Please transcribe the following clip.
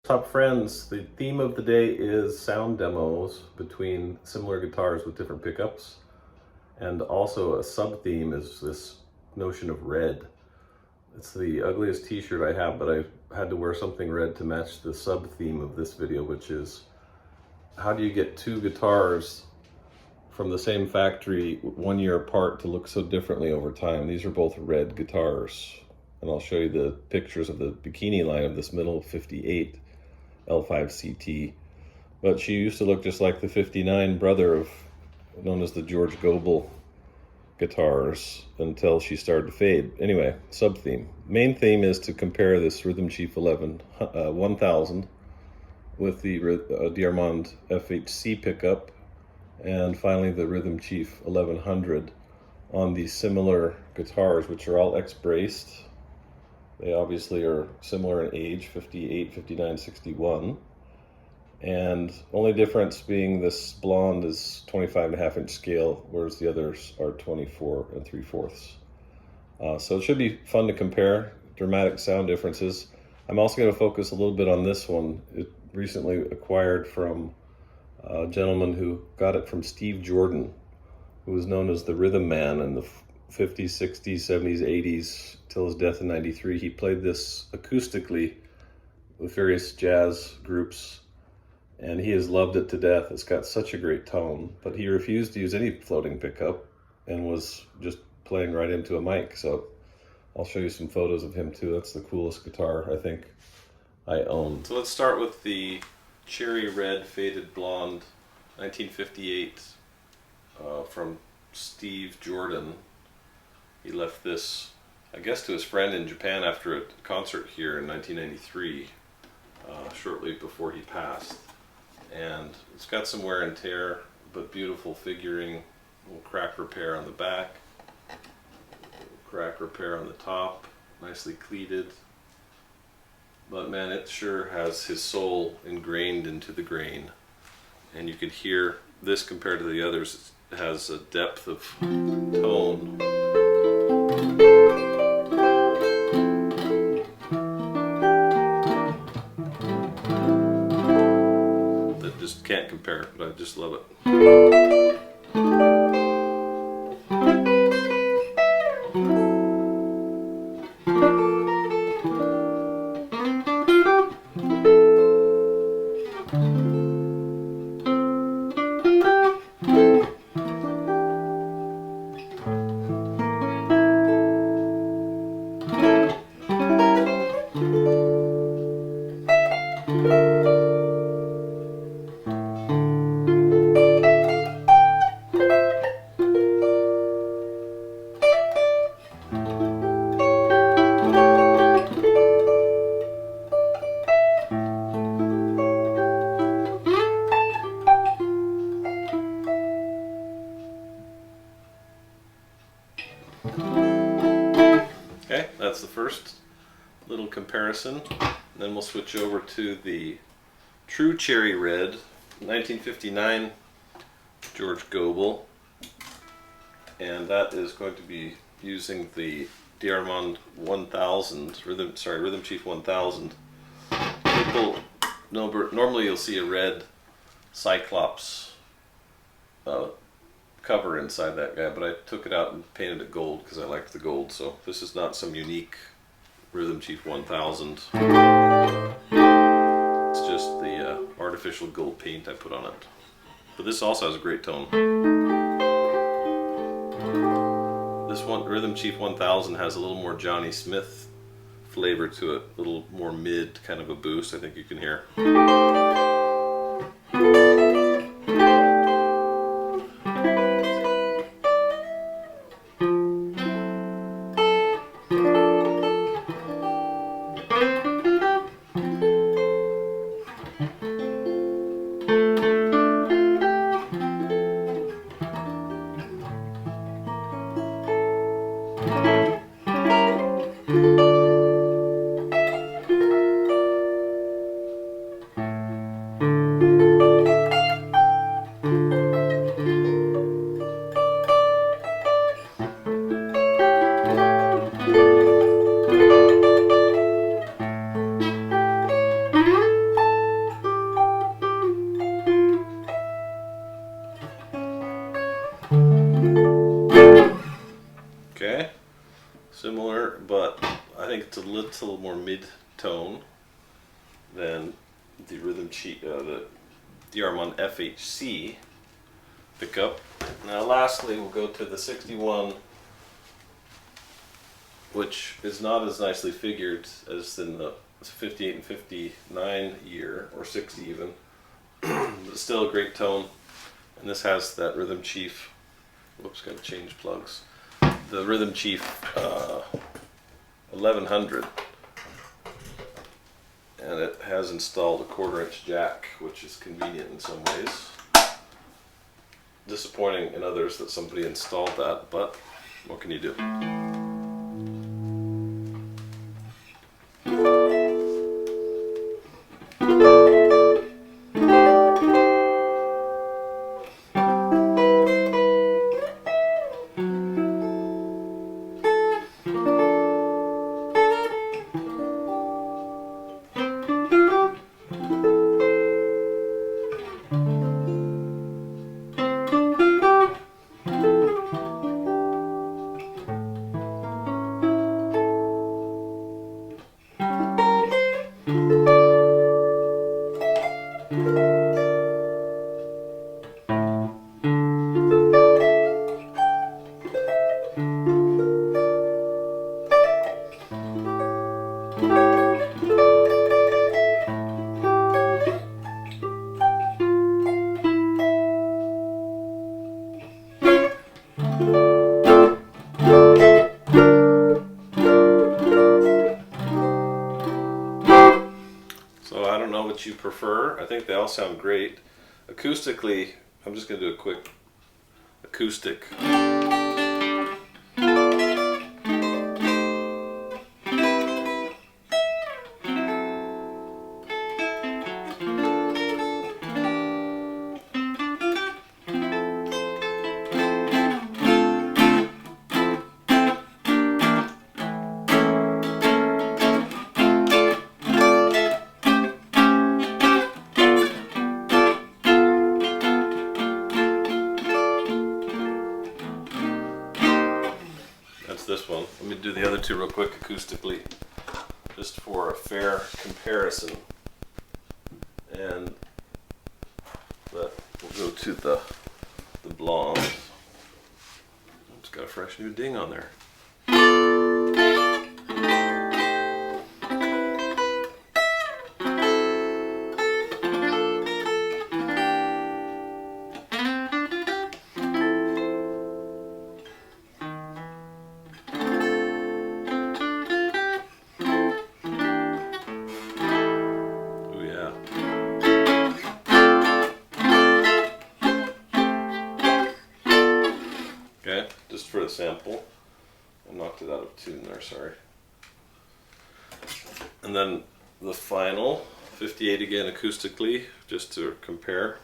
Top friends, the theme of the day is sound demos between similar guitars with different pickups, and also a sub-theme is this notion of red. It's the ugliest t-shirt I have, but I had to wear something red to match the sub-theme of this video, which is how do you get two guitars from the same factory 1 year apart to look so differently over time. These are both red guitars, and I'll show you the pictures of the bikini line of this middle 58 L5CT, but she used to look just like the 59 brother of known as the George Gobel guitars until she started to fade. Anyway, sub theme. Main theme is to compare this Rhythm Chief 1000 with the DeArmond FHC pickup, and finally the Rhythm Chief 1100 on these similar guitars, which are all X-braced. They obviously are similar in age, 58, 59, 61. And only difference being this blonde is 25.5-inch scale, whereas the others are 24 3/4. So it should be fun to compare dramatic sound differences. I'm also going to focus a little bit on this one. It recently acquired from a gentleman who got it from Steve Jordan, who was known as the Rhythm Man in the 50s, 60s, 70s, 80s, till his death in 93. He played this acoustically with various jazz groups, and he has loved it to death. It's got such a great tone, but he refused to use any floating pickup and was just playing right into a mic. So I'll show you some photos of him too. That's the coolest guitar I think I own. So let's start with the cherry red faded blonde 1958 from Steve Jordan. He left this, I guess, to his friend in Japan after a concert here in 1993, shortly before he passed. And it's got some wear and tear, but beautiful figuring, little crack repair on the back, crack repair on the top, nicely cleated. But man, it sure has his soul ingrained into the grain. And you could hear this compared to the others, it has a depth of tone. That just can't compare, but I just love it. Okay, that's the first little comparison. And then we'll switch over to the true cherry red 1959 George Gobel, and that is going to be using the DeArmond 1000 Rhythm Chief 1000. People normally you'll see a red Cyclops cover inside that guy, but I took it out and painted it gold because I liked the gold. So this is not some unique Rhythm Chief 1000. It's just the artificial gold paint I put on it. But this also has a great tone. This one, Rhythm Chief 1000, has a little more Johnny Smith flavor to it, a little more mid kind of a boost, I think you can hear. It's a little more mid-tone than the the DeArmond FHC pickup. Now lastly, we'll go to the 61, which is not as nicely figured as in the 58 and 59 year, or 60 even, but still a great tone. And this has that Rhythm Chief, whoops, gotta change plugs, the Rhythm Chief 1100, and it has installed a 1/4-inch jack, which is convenient in some ways. Disappointing in others that somebody installed that, but what can you do? So I don't know what you prefer. I think they all sound great. Acoustically, I'm just going to do a quick acoustic. That's this one. Let me do the other two real quick acoustically, just for a fair comparison. And we'll go to the blonde. It's got a fresh new ding on there. Okay, just for the sample. I knocked it out of tune there, sorry. And then the final, 58 again acoustically, just to compare.